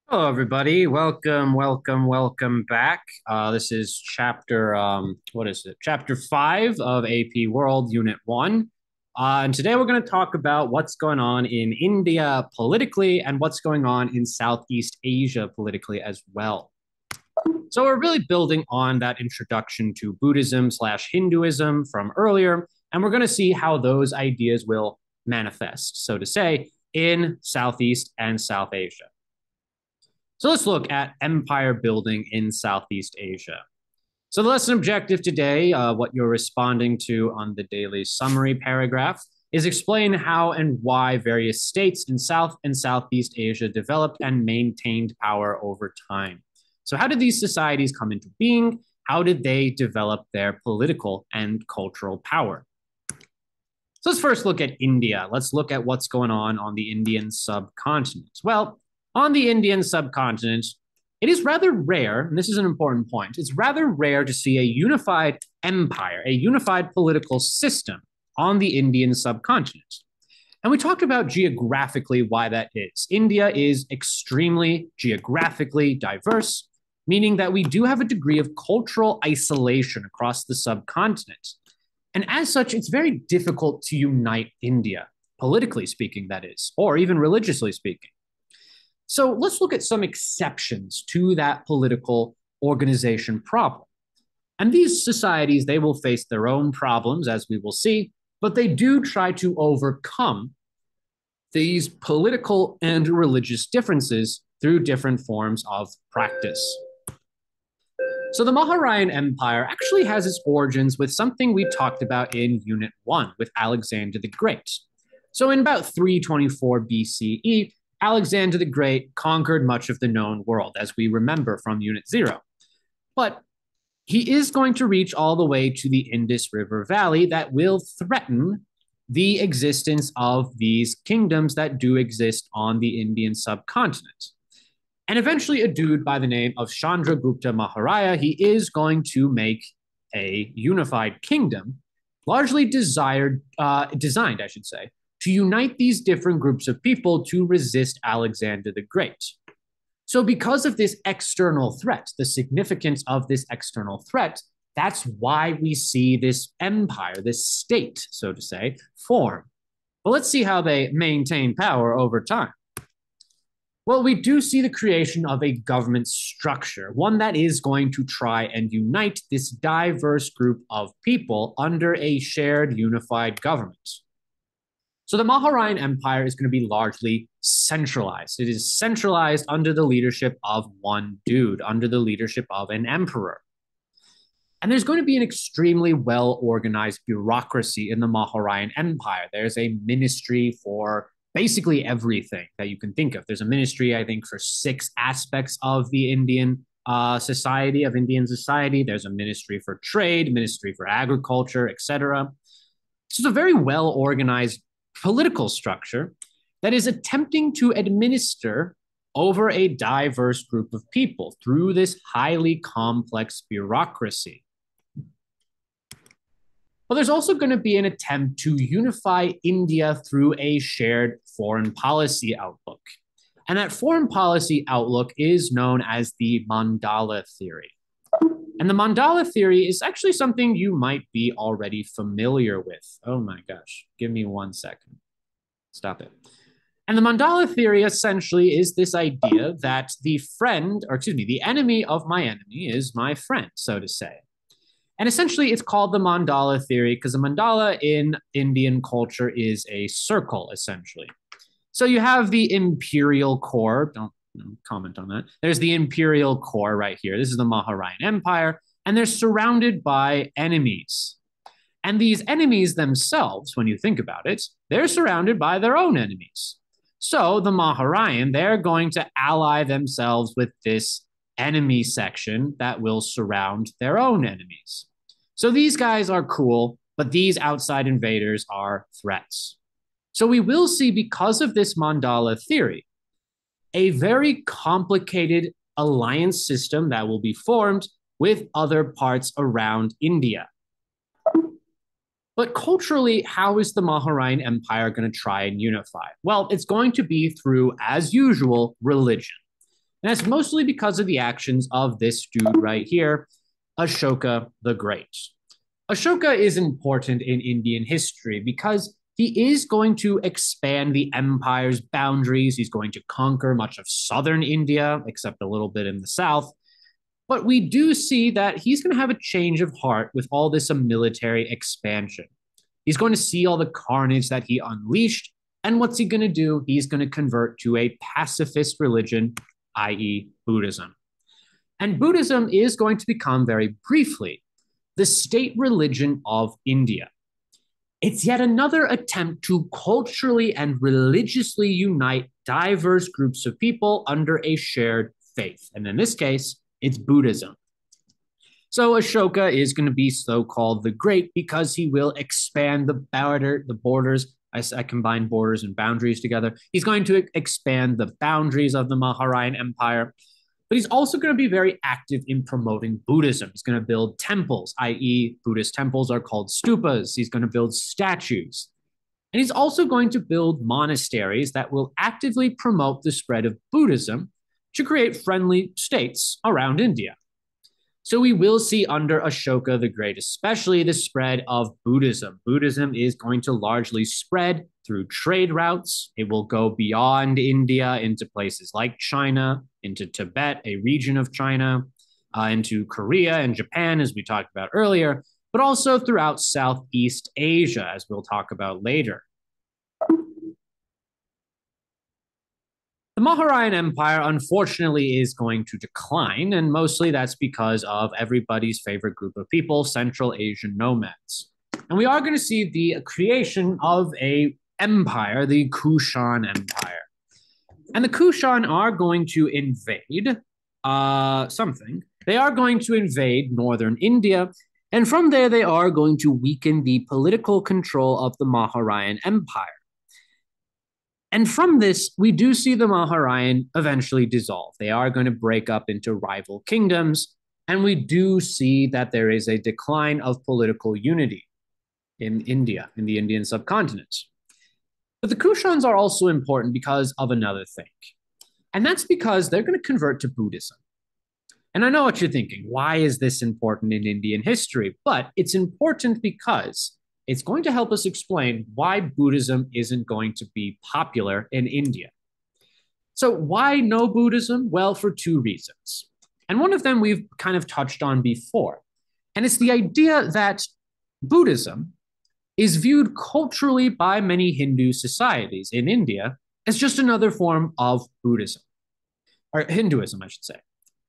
Hello, everybody. Welcome back. This is what is it? Chapter 5 of AP World, Unit 1. And today we're going to talk about what's going on in India politically and what's going on in Southeast Asia politically as well. So we're really building on that introduction to Buddhism slash Hinduism from earlier, and we're going to see how those ideas will manifest, so to say, in Southeast and South Asia. So let's look at empire building in Southeast Asia. So the lesson objective today, what you're responding to on the daily summary paragraph, is explain how and why various states in South and Southeast Asia developed and maintained power over time. So how did these societies come into being? How did they develop their political and cultural power? So let's first look at India. Let's look at what's going on the Indian subcontinent. Well, on the Indian subcontinent, it is rather rare, and this is an important point, it's rather rare to see a unified empire, a unified political system on the Indian subcontinent. And we talked about geographically why that is. India is extremely geographically diverse, meaning that we do have a degree of cultural isolation across the subcontinent. And as such, it's very difficult to unite India, politically speaking, that is, or even religiously speaking. So let's look at some exceptions to that political organization problem. And these societies, they will face their own problems, as we will see, but they do try to overcome these political and religious differences through different forms of practice. So the Mauryan Empire actually has its origins with something we talked about in Unit 1 with Alexander the Great. So in about 324 BCE, Alexander the Great conquered much of the known world, as we remember from Unit 0. But he is going to reach all the way to the Indus River Valley that will threaten the existence of these kingdoms that do exist on the Indian subcontinent. And eventually, a dude by the name of Chandragupta Maharaya, he is going to make a unified kingdom, largely designed, I should say, to unite these different groups of people to resist Alexander the Great. So because of this external threat, the significance of this external threat, that's why we see this empire, this state, so to say, form. But let's see how they maintain power over time. Well, we do see the creation of a government structure, one that is going to try and unite this diverse group of people under a shared unified government. So the Mauryan Empire is going to be largely centralized. It is centralized under the leadership of one dude, under the leadership of an emperor. And there's going to be an extremely well-organized bureaucracy in the Mauryan Empire. There's a ministry for basically everything that you can think of. There's a ministry, I think, for 6 aspects of the Indian society. There's a ministry for trade, ministry for agriculture, etc. So it's a very well-organized political structure that is attempting to administer over a diverse group of people through this highly complex bureaucracy. But there's also going to be an attempt to unify India through a shared foreign policy outlook. And that foreign policy outlook is known as the Mandala Theory. And the Mandala Theory is actually something you might be already familiar with. Oh my gosh, give me 1 second. Stop it. And the Mandala Theory essentially is this idea that the enemy of my enemy is my friend, so to say. And essentially, it's called the Mandala Theory because a mandala in Indian culture is a circle, essentially. So you have the imperial core. Don't comment on that. There's the imperial core right here. This is the Mauryan Empire, and they're surrounded by enemies. And these enemies themselves, when you think about it, they're surrounded by their own enemies. So the Mauryan, they're going to ally themselves with this enemy section that will surround their own enemies. So these guys are cool, but these outside invaders are threats. So we will see, because of this Mandala Theory, a very complicated alliance system that will be formed with other parts around India. But culturally, how is the Mauryan Empire going to try and unify? Well, it's going to be through, as usual, religion. And that's mostly because of the actions of this dude right here, Ashoka the Great. Ashoka is important in Indian history because he is going to expand the empire's boundaries. He's going to conquer much of southern India, except a little bit in the south. But we do see that he's going to have a change of heart with all this military expansion. He's going to see all the carnage that he unleashed. And what's he going to do? He's going to convert to a pacifist religion, i.e., Buddhism. And Buddhism is going to become, very briefly, the state religion of India. It's yet another attempt to culturally and religiously unite diverse groups of people under a shared faith. And in this case, it's Buddhism. So Ashoka is going to be so-called the Great because he will expand the borders. I combine borders and boundaries together. He's going to expand the boundaries of the Mauryan Empire, but he's also going to be very active in promoting Buddhism. He's going to build temples, i.e., Buddhist temples are called stupas. He's going to build statues. And he's also going to build monasteries that will actively promote the spread of Buddhism to create friendly states around India. So we will see under Ashoka the Great, especially the spread of Buddhism. Buddhism is going to largely spread through trade routes. It will go beyond India into places like China, into Tibet, a region of China, into Korea and Japan, as we talked about earlier, but also throughout Southeast Asia, as we'll talk about later. The Mauryan Empire, unfortunately, is going to decline, and mostly that's because of everybody's favorite group of people, Central Asian nomads. And we are going to see the creation of an empire, the Kushan Empire. And the Kushan are going to invade something. They are going to invade northern India, and from there they are going to weaken the political control of the Mauryan Empire. And from this, we do see the Mauryan eventually dissolve. They are going to break up into rival kingdoms, and we do see that there is a decline of political unity in India, in the Indian subcontinent. But the Kushans are also important because of another thing, and that's because they're going to convert to Buddhism. And I know what you're thinking. Why is this important in Indian history? But it's important because it's going to help us explain why Buddhism isn't going to be popular in India. So why no Buddhism? Well, for two reasons. And one of them we've kind of touched on before. And it's the idea that Buddhism is viewed culturally by many Hindu societies in India as just another form of Buddhism, or Hinduism, I should say.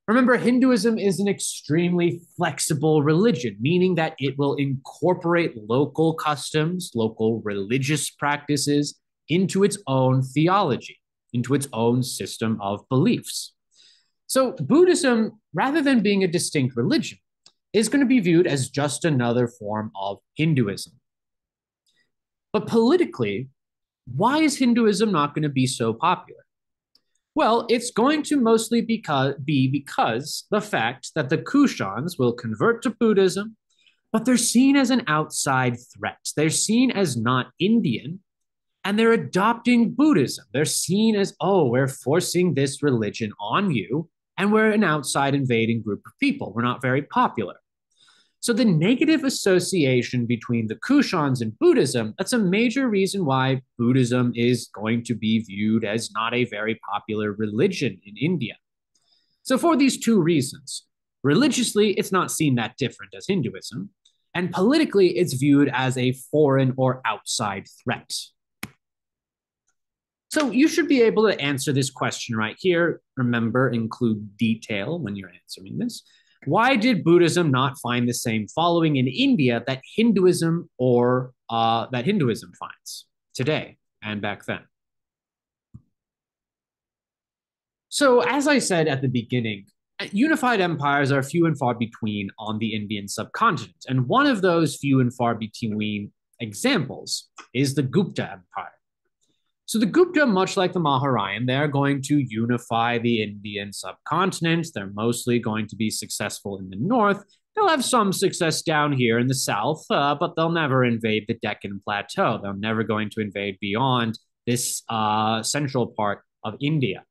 Remember, Hinduism is an extremely flexible religion, meaning that it will incorporate local customs, local religious practices into its own theology, into its own system of beliefs. So Buddhism, rather than being a distinct religion, is going to be viewed as just another form of Hinduism. But politically, why is Hinduism not going to be so popular? Well, it's going to mostly be because the fact that the Kushans will convert to Buddhism, but they're seen as an outside threat. They're seen as not Indian, and they're adopting Buddhism. They're seen as, oh, we're forcing this religion on you, and we're an outside invading group of people. We're not very popular. So the negative association between the Kushans and Buddhism, that's a major reason why Buddhism is going to be viewed as not a very popular religion in India. So for these two reasons, religiously, it's not seen that different as Hinduism, and politically, it's viewed as a foreign or outside threat. So you should be able to answer this question right here. Remember, include detail when you're answering this. Why did Buddhism not find the same following in India that Hinduism finds today and back then? So, as I said at the beginning, unified empires are few and far between on the Indian subcontinent. And one of those few and far between examples is the Gupta Empire. So the Gupta, much like the Mauryan, they're going to unify the Indian subcontinent. They're mostly going to be successful in the north. They'll have some success down here in the south, but they'll never invade the Deccan Plateau. They're never going to invade beyond this central part of India.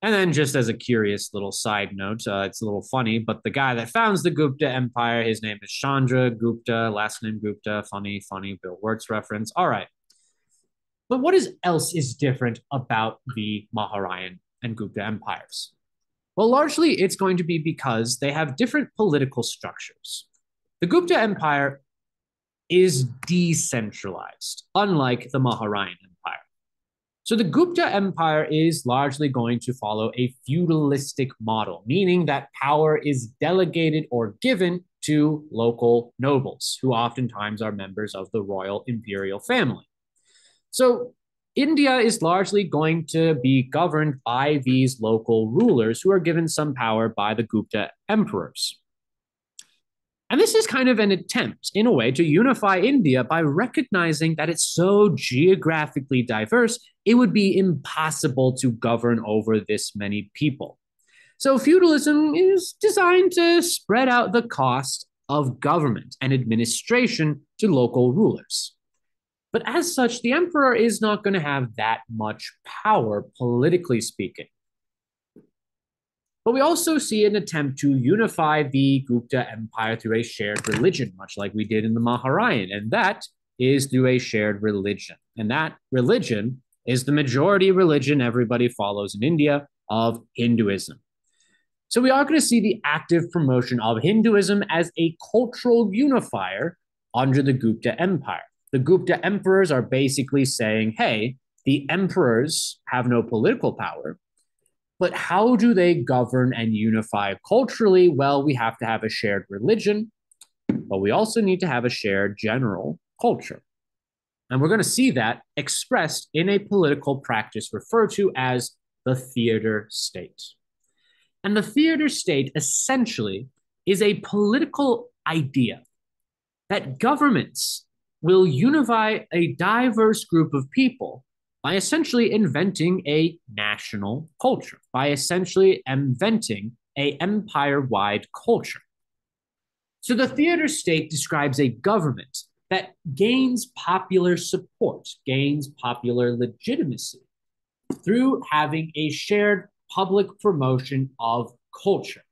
And then, just as a curious little side note, it's a little funny, but the guy that founds the Gupta Empire, his name is Chandra Gupta, last name Gupta. Funny, funny Bill Wirtz reference. All right. But what else is different about the Mauryan and Gupta empires? Well, largely it's going to be because they have different political structures. The Gupta Empire is decentralized, unlike the Mauryan Empire. So the Gupta Empire is largely going to follow a feudalistic model, meaning that power is delegated or given to local nobles, who oftentimes are members of the royal imperial family. So India is largely going to be governed by these local rulers who are given some power by the Gupta emperors. And this is kind of an attempt, in a way, to unify India by recognizing that it's so geographically diverse, it would be impossible to govern over this many people. So feudalism is designed to spread out the cost of government and administration to local rulers. But as such, the emperor is not going to have that much power, politically speaking. But we also see an attempt to unify the Gupta Empire through a shared religion, much like we did in the Mauryan, and that is through a shared religion. And that religion is the majority religion everybody follows in India of Hinduism. So we are going to see the active promotion of Hinduism as a cultural unifier under the Gupta Empire. The Gupta emperors are basically saying, hey, the emperors have no political power, but how do they govern and unify culturally? Well, we have to have a shared religion, but we also need to have a shared general culture. And we're going to see that expressed in a political practice referred to as the theater state. And the theater state essentially is a political idea that governments will unify a diverse group of people by essentially inventing a national culture, by essentially inventing an empire-wide culture. So the theater state describes a government that gains popular support, gains popular legitimacy through having a shared public promotion of culture.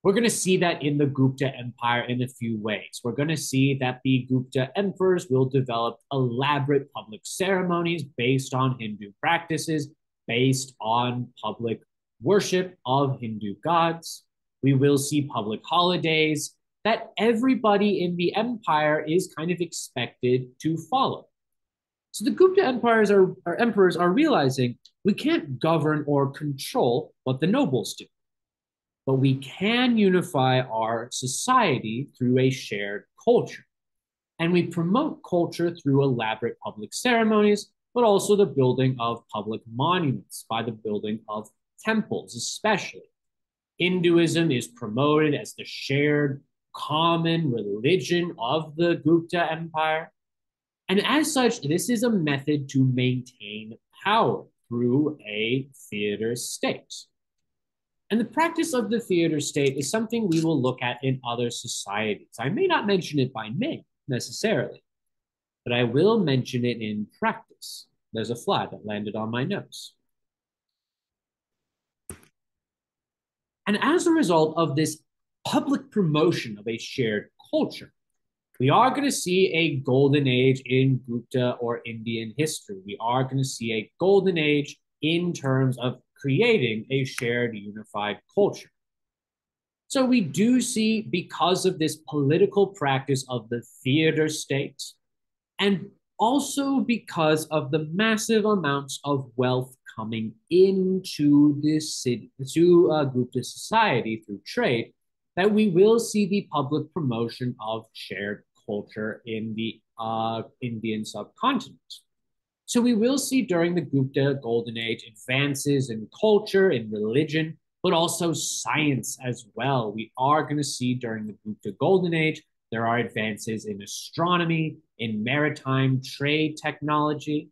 We're going to see that in the Gupta Empire in a few ways. We're going to see that the Gupta emperors will develop elaborate public ceremonies based on Hindu practices, based on public worship of Hindu gods. We will see public holidays that everybody in the empire is kind of expected to follow. So the Gupta emperors are realizing we can't govern or control what the nobles do, but we can unify our society through a shared culture. And we promote culture through elaborate public ceremonies, but also the building of public monuments by the building of temples, especially. Hinduism is promoted as the shared common religion of the Gupta Empire. And as such, this is a method to maintain power through a theater state. And the practice of the theater state is something we will look at in other societies. I may not mention it by name necessarily, but I will mention it in practice. There's a fly that landed on my nose. And as a result of this public promotion of a shared culture, we are going to see a golden age in Gupta or Indian history. We are going to see a golden age in terms of creating a shared unified culture. So we do see, because of this political practice of the theater state, and also because of the massive amounts of wealth coming into this city, to Gupta society through trade, that we will see the public promotion of shared culture in the Indian subcontinent. So we will see during the Gupta Golden Age advances in culture, in religion, but also science as well. We are going to see during the Gupta Golden Age, there are advances in astronomy, in maritime trade technology,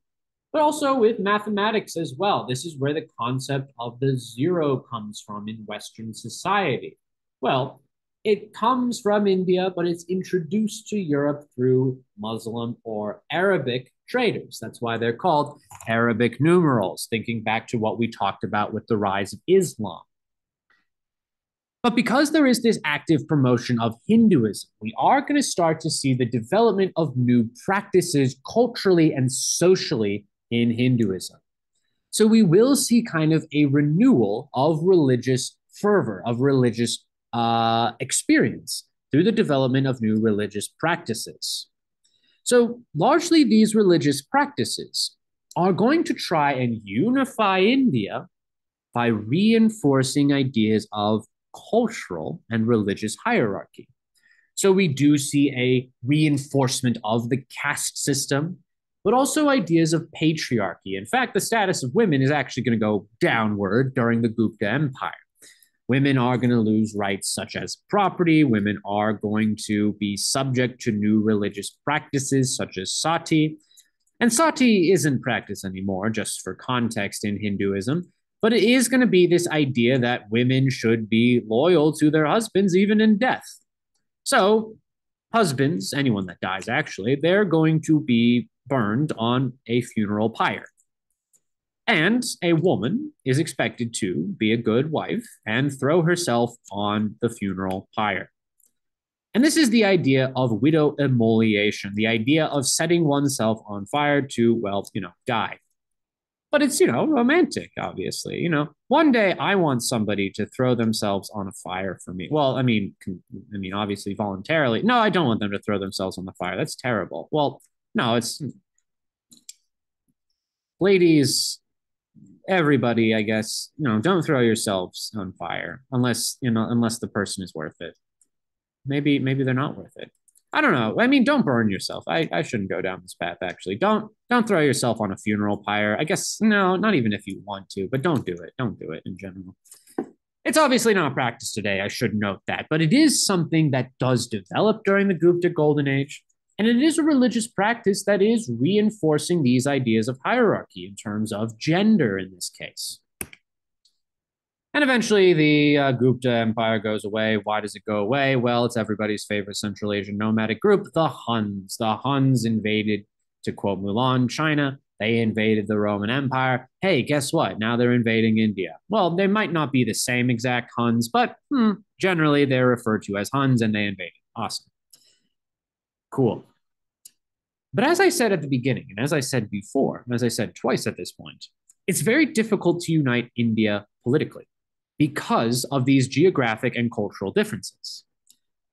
but also with mathematics as well. This is where the concept of the zero comes from in Western society. Well, it comes from India, but it's introduced to Europe through Muslim or Arabic traders. That's why they're called Arabic numerals, thinking back to what we talked about with the rise of Islam. But because there is this active promotion of Hinduism, we are going to start to see the development of new practices culturally and socially in Hinduism. So we will see kind of a renewal of religious fervor, of religious experience through the development of new religious practices. So largely these religious practices are going to try and unify India by reinforcing ideas of cultural and religious hierarchy. So we do see a reinforcement of the caste system, but also ideas of patriarchy. In fact, the status of women is actually going to go downward during the Gupta Empire. Women are going to lose rights such as property. Women are going to be subject to new religious practices such as sati. And sati isn't practiced anymore, just for context in Hinduism. But it is going to be this idea that women should be loyal to their husbands even in death. So husbands, anyone that dies actually, they're going to be burned on a funeral pyre. And a woman is expected to be a good wife and throw herself on the funeral pyre. And this is the idea of widow immolation, the idea of setting oneself on fire to, well, die. But it's, romantic, obviously. One day I want somebody to throw themselves on a fire for me. Well, I mean, obviously voluntarily. No, I don't want them to throw themselves on the fire. That's terrible. Well, no, it's ladies, everybody, I guess, don't throw yourselves on fire unless the person is worth it. Maybe they're not worth it. I don't know. I mean, don't burn yourself. I shouldn't go down this path, actually. Don't throw yourself on a funeral pyre. I guess, no, not even if you want to, but don't do it. Don't do it in general. It's obviously not practiced today, I should note that, but it is something that does develop during the Gupta Golden Age, and it is a religious practice that is reinforcing these ideas of hierarchy in terms of gender in this case. And eventually the Gupta Empire goes away. Why does it go away? Well, it's everybody's favorite Central Asian nomadic group, the Huns. The Huns invaded, to quote Mulan, China. They invaded the Roman Empire. Hey, guess what? Now they're invading India. Well, they might not be the same exact Huns, but generally they're referred to as Huns, and they invaded. Awesome. Cool. But as I said at the beginning, and as I said before, and as I said twice at this point, it's very difficult to unite India politically because of these geographic and cultural differences.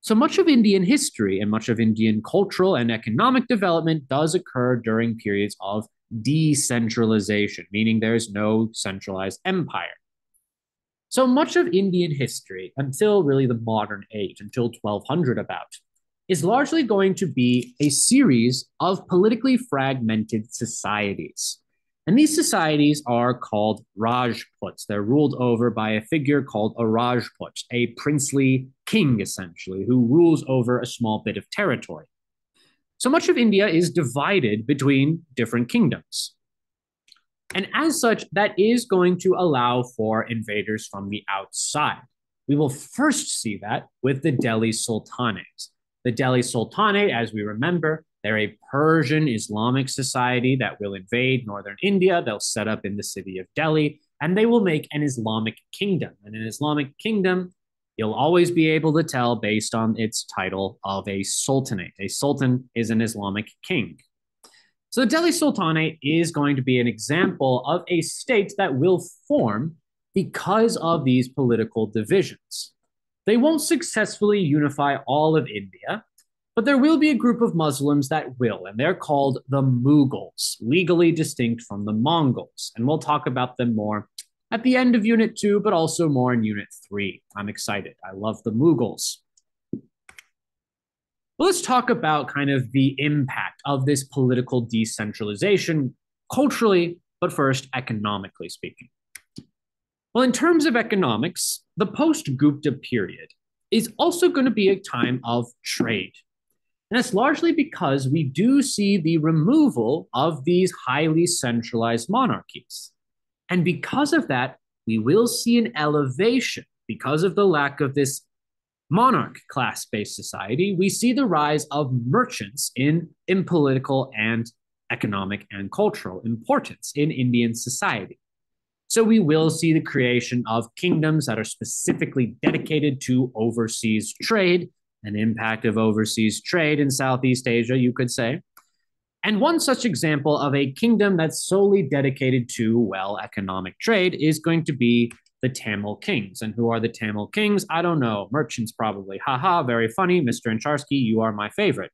So much of Indian history and much of Indian cultural and economic development does occur during periods of decentralization, meaning there's no centralized empire. So much of Indian history, until really the modern age, until 1200 about, is largely going to be a series of politically fragmented societies. And these societies are called Rajputs. They're ruled over by a figure called a Rajput, a princely king, essentially, who rules over a small bit of territory. So much of India is divided between different kingdoms. And as such, that is going to allow for invaders from the outside. We will first see that with the Delhi Sultanate. The Delhi Sultanate, as we remember, they're a Persian Islamic society that will invade northern India. They'll set up in the city of Delhi, and they will make an Islamic kingdom. And an Islamic kingdom, you'll always be able to tell based on its title of a sultanate. A sultan is an Islamic king. So the Delhi Sultanate is going to be an example of a state that will form because of these political divisions. They won't successfully unify all of India, but there will be a group of Muslims that will, and they're called the Mughals, legally distinct from the Mongols. And we'll talk about them more at the end of Unit 2, but also more in Unit 3. I'm excited. I love the Mughals. Well, let's talk about kind of the impact of this political decentralization culturally, but first economically speaking. Well, in terms of economics, the post-Gupta period is also going to be a time of trade. And that's largely because we do see the removal of these highly centralized monarchies. And because of that, we will see an elevation. Because of the lack of this monarch class-based society, we see the rise of merchants in political and economic, and cultural importance in Indian society. So we will see the creation of kingdoms that are specifically dedicated to overseas trade, an impact of overseas trade in Southeast Asia, you could say. And one such example of a kingdom that's solely dedicated to, well, economic trade is going to be the Tamil kings. And who are the Tamil kings? I don't know. Merchants, probably. Haha, very funny. Mr. Ancharsky, you are my favorite.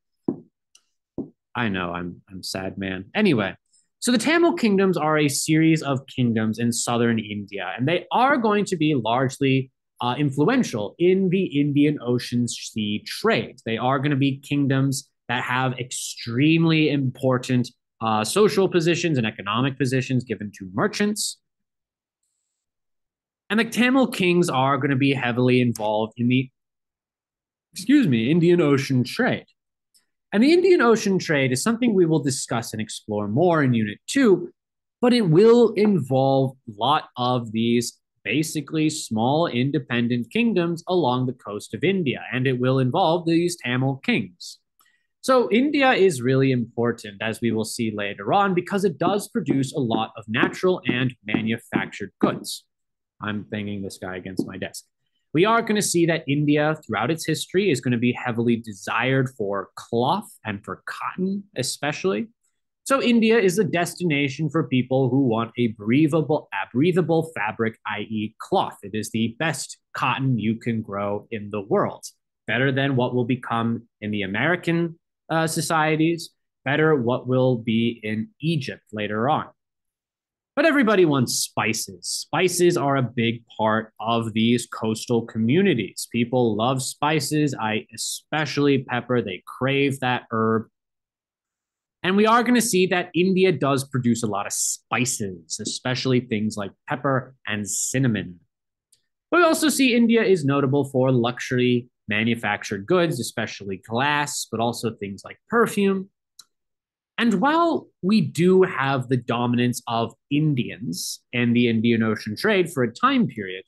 I know, I'm sad, man. Anyway, so the Tamil kingdoms are a series of kingdoms in southern India, and they are going to be largely influential in the Indian Ocean Sea trade. They are going to be kingdoms that have extremely important social positions and economic positions given to merchants. And the Tamil kings are going to be heavily involved in the, Indian Ocean trade. And the Indian Ocean trade is something we will discuss and explore more in Unit 2, but it will involve a lot of these basically small independent kingdoms along the coast of India, and it will involve these Tamil kings. So India is really important, as we will see later on, because it does produce a lot of natural and manufactured goods. I'm banging this guy against my desk. We are going to see that India, throughout its history, is going to be heavily desired for cloth and for cotton, especially. So India is a destination for people who want a breathable fabric, i.e. cloth. It is the best cotton you can grow in the world. Better than what will become in the American societies, better what will be in Egypt later on. But everybody wants spices. Spices are a big part of these coastal communities. People love spices, especially pepper. They crave that herb. And we are going to see that India does produce a lot of spices, especially things like pepper and cinnamon. But we also see India is notable for luxury manufactured goods, especially glass, but also things like perfume. And while we do have the dominance of Indians in the Indian Ocean trade for a time period,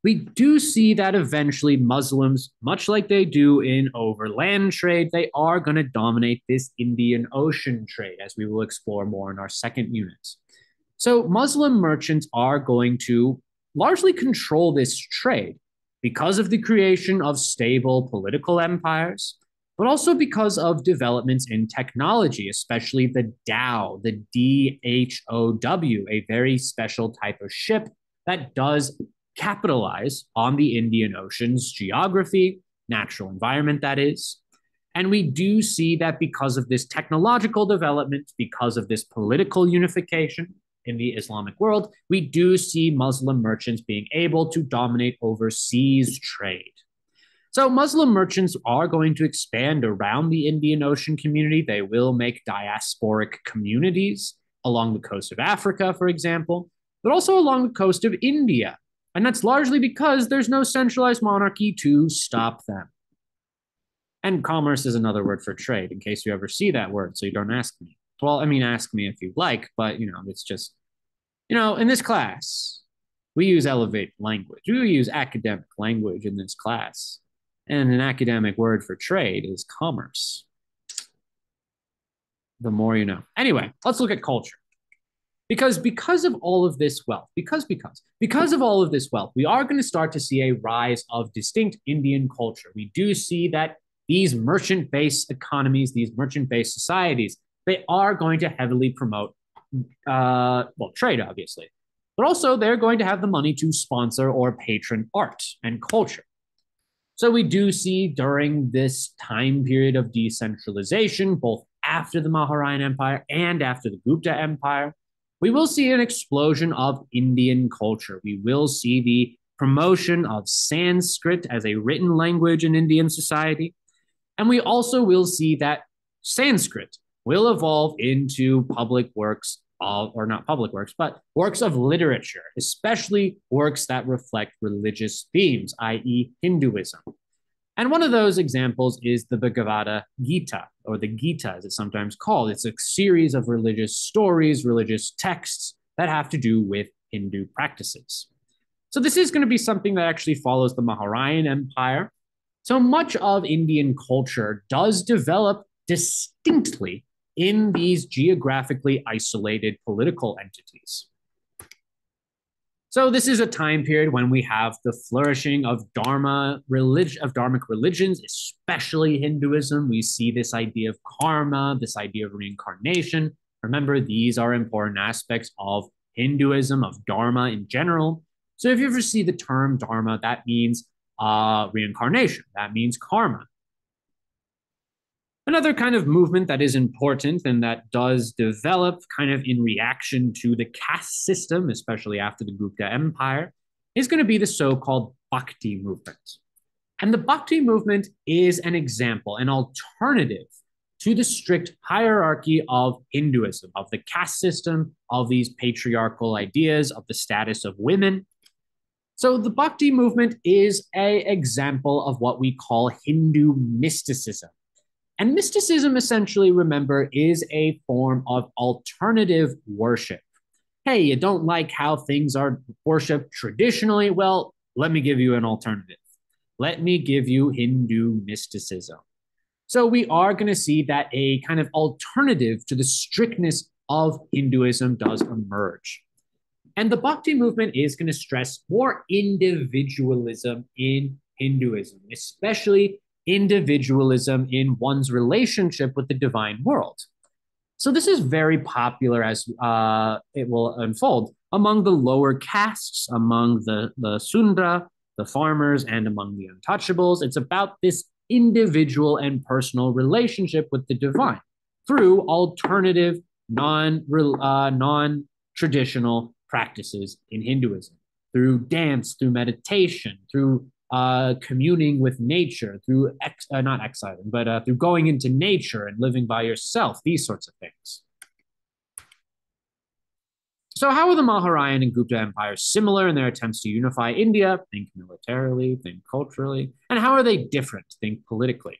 we do see that eventually Muslims, much like they do in overland trade, they are going to dominate this Indian Ocean trade, as we will explore more in our second unit. So Muslim merchants are going to largely control this trade because of the creation of stable political empires, but also because of developments in technology, especially the dhow, the DHOW, a very special type of ship that does capitalize on the Indian Ocean's geography, natural environment, that is. And we do see that because of this technological development, because of this political unification in the Islamic world, we do see Muslim merchants being able to dominate overseas trade. So Muslim merchants are going to expand around the Indian Ocean community. They will make diasporic communities along the coast of Africa, for example, but also along the coast of India. And that's largely because there's no centralized monarchy to stop them. And commerce is another word for trade, in case you ever see that word, so you don't ask me. Well, I mean, ask me if you'd like, but, it's just, in this class, we use elevate language. We use academic language in this class. And an academic word for trade is commerce. The more you know. Anyway, let's look at culture. Because of all of this wealth, because of all of this wealth, we are going to start to see a rise of distinct Indian culture. We do see that these merchant-based economies, these merchant-based societies, they are going to heavily promote, trade, obviously. But also, they're going to have the money to sponsor or patron art and culture. So we do see during this time period of decentralization, both after the Mauryan Empire and after the Gupta Empire, we will see an explosion of Indian culture. We will see the promotion of Sanskrit as a written language in Indian society. And we also will see that Sanskrit will evolve into public works but works of literature, especially works that reflect religious themes, i.e. Hinduism. And one of those examples is the Bhagavad Gita, or the Gita as it's sometimes called. It's a series of religious stories, religious texts that have to do with Hindu practices. So this is going to be something that actually follows the Mauryan Empire. So much of Indian culture does develop distinctly in these geographically isolated political entities. So this is a time period when we have the flourishing of dharmic religions, especially Hinduism. We see this idea of karma, this idea of reincarnation. Remember, these are important aspects of Hinduism, of dharma in general. So if you ever see the term dharma, that means reincarnation. That means karma. Another kind of movement that is important and that does develop kind of in reaction to the caste system, especially after the Gupta Empire, is going to be the so-called Bhakti movement. And the Bhakti movement is an example, an alternative to the strict hierarchy of Hinduism, of the caste system, of these patriarchal ideas, of the status of women. So the Bhakti movement is an example of what we call Hindu mysticism. And mysticism, essentially, remember, is a form of alternative worship. Hey, you don't like how things are worshipped traditionally? Well, let me give you an alternative. Let me give you Hindu mysticism. So we are going to see that a kind of alternative to the strictness of Hinduism does emerge. And the Bhakti movement is going to stress more individualism in Hinduism, especially individualism in one's relationship with the divine world. So this is very popular as it will unfold among the lower castes, among the Sudra, the farmers, and among the untouchables. It's about this individual and personal relationship with the divine through alternative, non-traditional practices in Hinduism, through dance, through meditation, through communing with nature, through not exiling, but through going into nature and living by yourself, these sorts of things. So how are the Mauryan and Gupta empires similar in their attempts to unify India? Think militarily, think culturally. And how are they different? Think politically.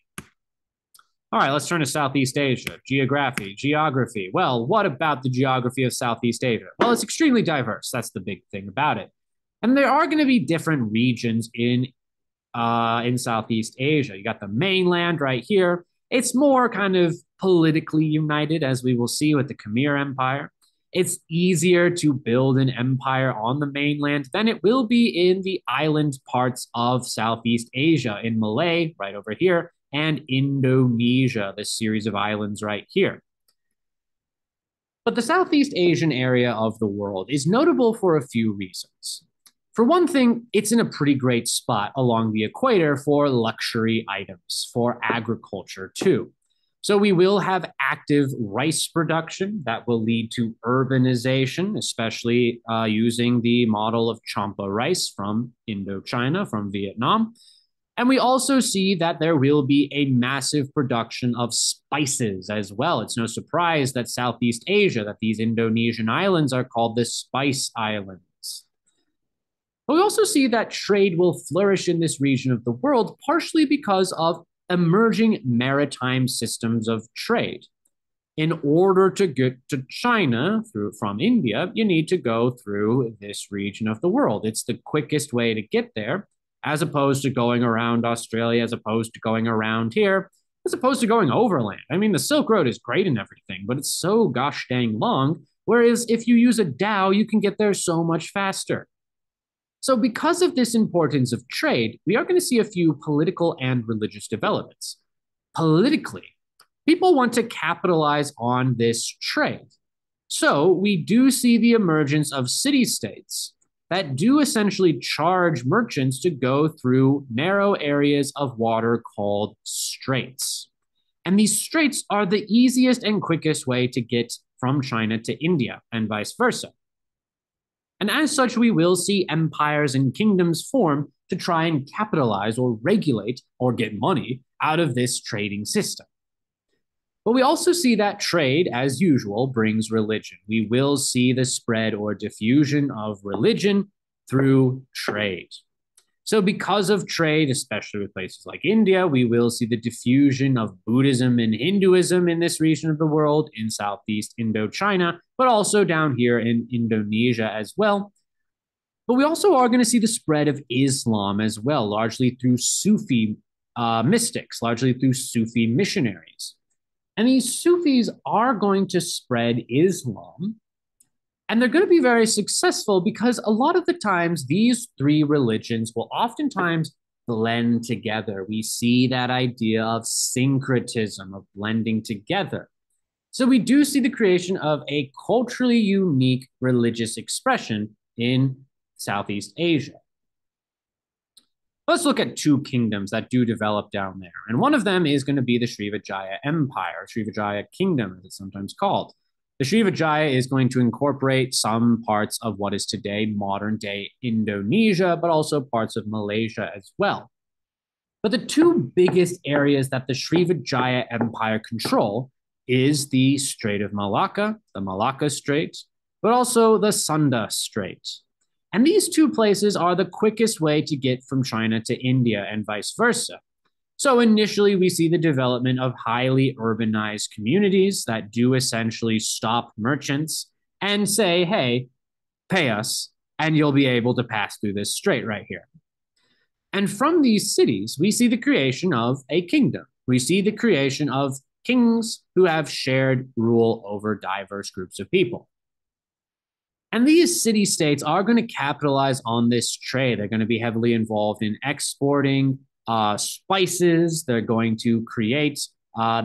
All right, let's turn to Southeast Asia. Geography. Well, what about the geography of Southeast Asia? Well, it's extremely diverse. That's the big thing about it. And there are going to be different regions in Southeast Asia. You got the mainland right here. It's more kind of politically united, as we will see with the Khmer Empire. It's easier to build an empire on the mainland than it will be in the island parts of Southeast Asia, in Malay, right over here, and Indonesia, this series of islands right here. But the Southeast Asian area of the world is notable for a few reasons. For one thing, it's in a pretty great spot along the equator for luxury items, for agriculture too. So we will have active rice production that will lead to urbanization, especially using the model of champa rice from Indochina, from Vietnam. And we also see that there will be a massive production of spices as well. It's no surprise that Southeast Asia, that these Indonesian islands are called the Spice Islands. But we also see that trade will flourish in this region of the world, partially because of emerging maritime systems of trade. In order to get to China from India, you need to go through this region of the world. It's the quickest way to get there, as opposed to going around Australia, as opposed to going around here, as opposed to going overland. I mean, the Silk Road is great and everything, but it's so gosh dang long, whereas if you use a dhow, you can get there so much faster. So because of this importance of trade, we are going to see a few political and religious developments. Politically, people want to capitalize on this trade. So we do see the emergence of city-states that do essentially charge merchants to go through narrow areas of water called straits. And these straits are the easiest and quickest way to get from China to India and vice versa. And as such, we will see empires and kingdoms form to try and capitalize or regulate or get money out of this trading system. But we also see that trade, as usual, brings religion. We will see the spread or diffusion of religion through trade. So because of trade, especially with places like India, we will see the diffusion of Buddhism and Hinduism in this region of the world, in Southeast Indochina, but also down here in Indonesia as well. But we also are going to see the spread of Islam as well, largely through Sufi mystics, largely through Sufi missionaries. And these Sufis are going to spread Islam, and they're going to be very successful because a lot of the times these three religions will oftentimes blend together. We see that idea of syncretism, of blending together. So we do see the creation of a culturally unique religious expression in Southeast Asia. Let's look at two kingdoms that do develop down there. And one of them is going to be the Srivajaya Empire, Srivajaya Kingdom, as it's sometimes called. The Srivajaya is going to incorporate some parts of what is today modern day Indonesia, but also parts of Malaysia as well. But the two biggest areas that the Srivajaya Empire control is the Strait of Malacca, the Malacca Strait, but also the Sunda Strait. And these two places are the quickest way to get from China to India and vice versa. So initially, we see the development of highly urbanized communities that do essentially stop merchants and say, hey, pay us, and you'll be able to pass through this strait right here. And from these cities, we see the creation of a kingdom. We see the creation of kings who have shared rule over diverse groups of people. And these city states are going to capitalize on this trade. They're going to be heavily involved in exporting spices. They're going to create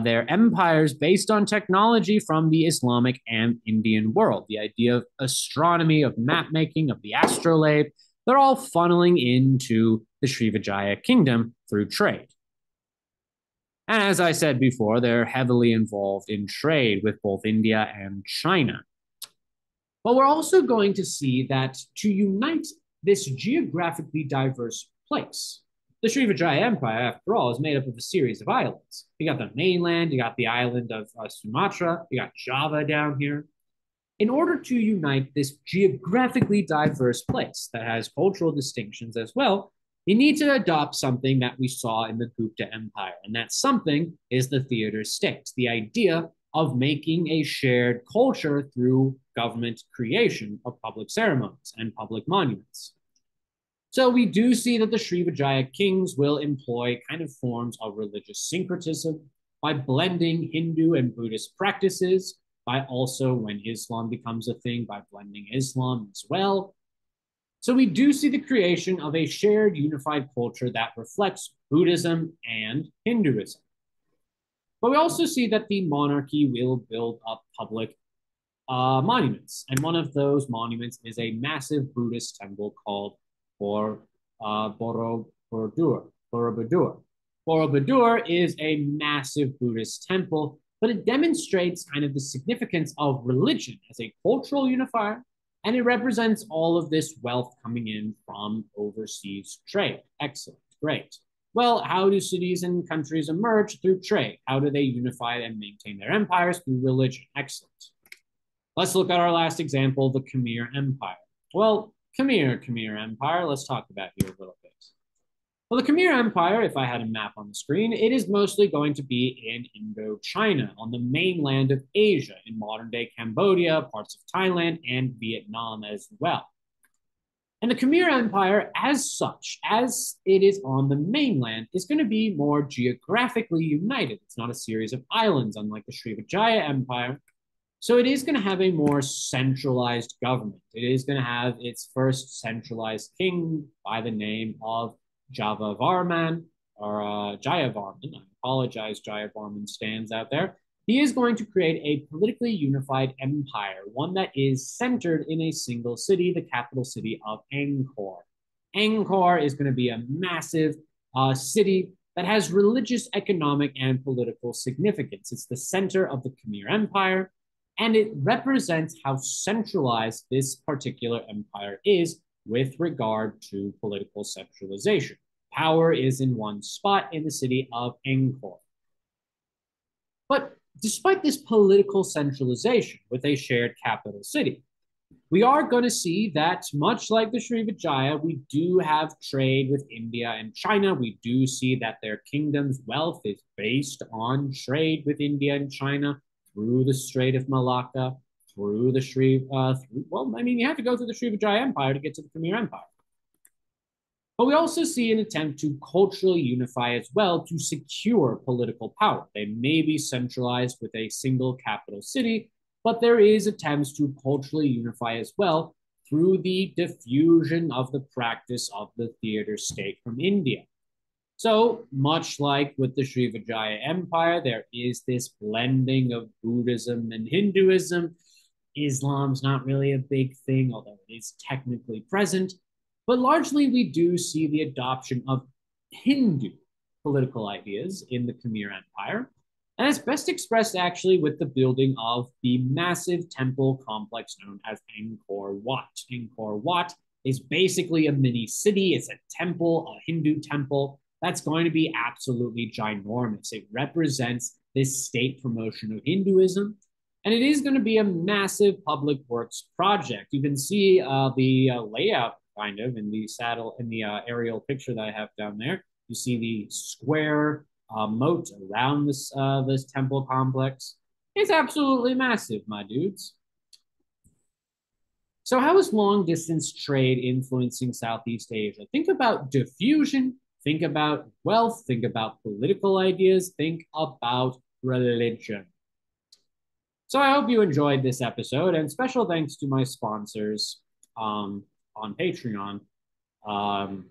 their empires based on technology from the Islamic and Indian world. The idea of astronomy, of map making, of the astrolabe, they're all funneling into the Srivajaya kingdom through trade. And as I said before, they're heavily involved in trade with both India and China. But we're also going to see that to unite this geographically diverse place, the Srivajaya Empire, after all, is made up of a series of islands. You got the mainland, you got the island of Sumatra, you got Java down here. In order to unite this geographically diverse place that has cultural distinctions as well, you need to adopt something that we saw in the Gupta Empire. And that something is the theater state, the idea of making a shared culture through government creation of public ceremonies and public monuments. So we do see that the Srivajaya kings will employ kind of forms of religious syncretism by blending Hindu and Buddhist practices, by also, when Islam becomes a thing, by blending Islam as well. So we do see the creation of a shared unified culture that reflects Buddhism and Hinduism. But we also see that the monarchy will build up public monuments. And one of those monuments is a massive Buddhist temple called Borobudur. Borobudur is a massive Buddhist temple, but it demonstrates kind of the significance of religion as a cultural unifier, and it represents all of this wealth coming in from overseas trade. Excellent, great. Well, how do cities and countries emerge? Through trade. How do they unify and maintain their empires? Through religion. Excellent. Let's look at our last example, the Khmer Empire. Well, Khmer Empire, let's talk about here a little bit. Well, the Khmer Empire, if I had a map on the screen, it is mostly going to be in Indochina, on the mainland of Asia, in modern-day Cambodia, parts of Thailand, and Vietnam as well. And the Khmer Empire, as such, as it is on the mainland, is going to be more geographically united. It's not a series of islands, unlike the Srivajaya Empire. So it is going to have a more centralized government. It is going to have its first centralized king by the name of Jayavarman, or Jayavarman. I apologize, Jayavarman stands out there. He is going to create a politically unified empire, one that is centered in a single city, the capital city of Angkor. Angkor is going to be a massive city that has religious, economic, and political significance. It's the center of the Khmer Empire, and it represents how centralized this particular empire is with regard to political centralization. Power is in one spot in the city of Angkor. But despite this political centralization with a shared capital city, we are going to see that, much like the Srivajaya, we do have trade with India and China. We do see that their kingdom's wealth is based on trade with India and China through the Strait of Malacca, through the you have to go through the Srivajaya Empire to get to the Khmer Empire. But we also see an attempt to culturally unify as well to secure political power. They may be centralized with a single capital city, but there is attempts to culturally unify as well through the diffusion of the practice of the theater state from India. So, much like with the Srivajaya Empire, there is this blending of Buddhism and Hinduism. Islam's not really a big thing, although it is technically present. But largely, we do see the adoption of Hindu political ideas in the Khmer Empire. And it's best expressed actually with the building of the massive temple complex known as Angkor Wat. Angkor Wat is basically a mini city, it's a temple, a Hindu temple that's going to be absolutely ginormous. It represents this state promotion of Hinduism, and it is going to be a massive public works project. You can see the layout kind of in the saddle in the aerial picture that I have down there. You see the square moat around this temple complex. It's absolutely massive, my dudes. So, how is long distance trade influencing Southeast Asia? Think about diffusion, think about wealth, think about political ideas, think about religion. So, I hope you enjoyed this episode, and special thanks to my sponsors on Patreon. Um,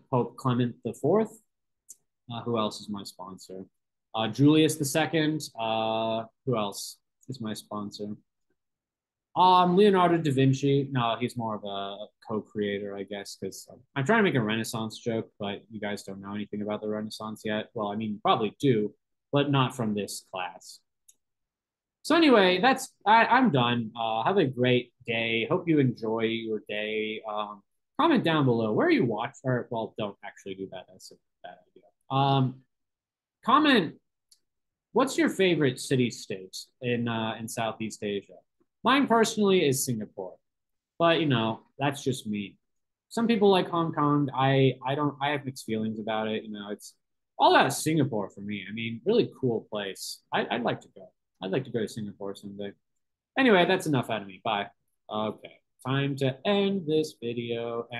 Pope Clement IV. Who else is my sponsor? Julius II. Who else is my sponsor? Leonardo da Vinci. No, he's more of a co-creator, I guess, because I'm trying to make a Renaissance joke, but you guys don't know anything about the Renaissance yet. Well, I mean, you probably do, but not from this class. So anyway, I'm done. Have a great day. Hope you enjoy your day. Comment down below where you watch, or well, don't actually do that. That's a bad idea. Comment what's your favorite city state in Southeast Asia? Mine personally is Singapore, but you know that's just me. Some people like Hong Kong. I don't. I have mixed feelings about it. You know, it's all out of Singapore for me. I mean, really cool place. I'd like to go. I'd like to go to Singapore someday. Anyway, that's enough out of me. Bye. Okay, time to end this video and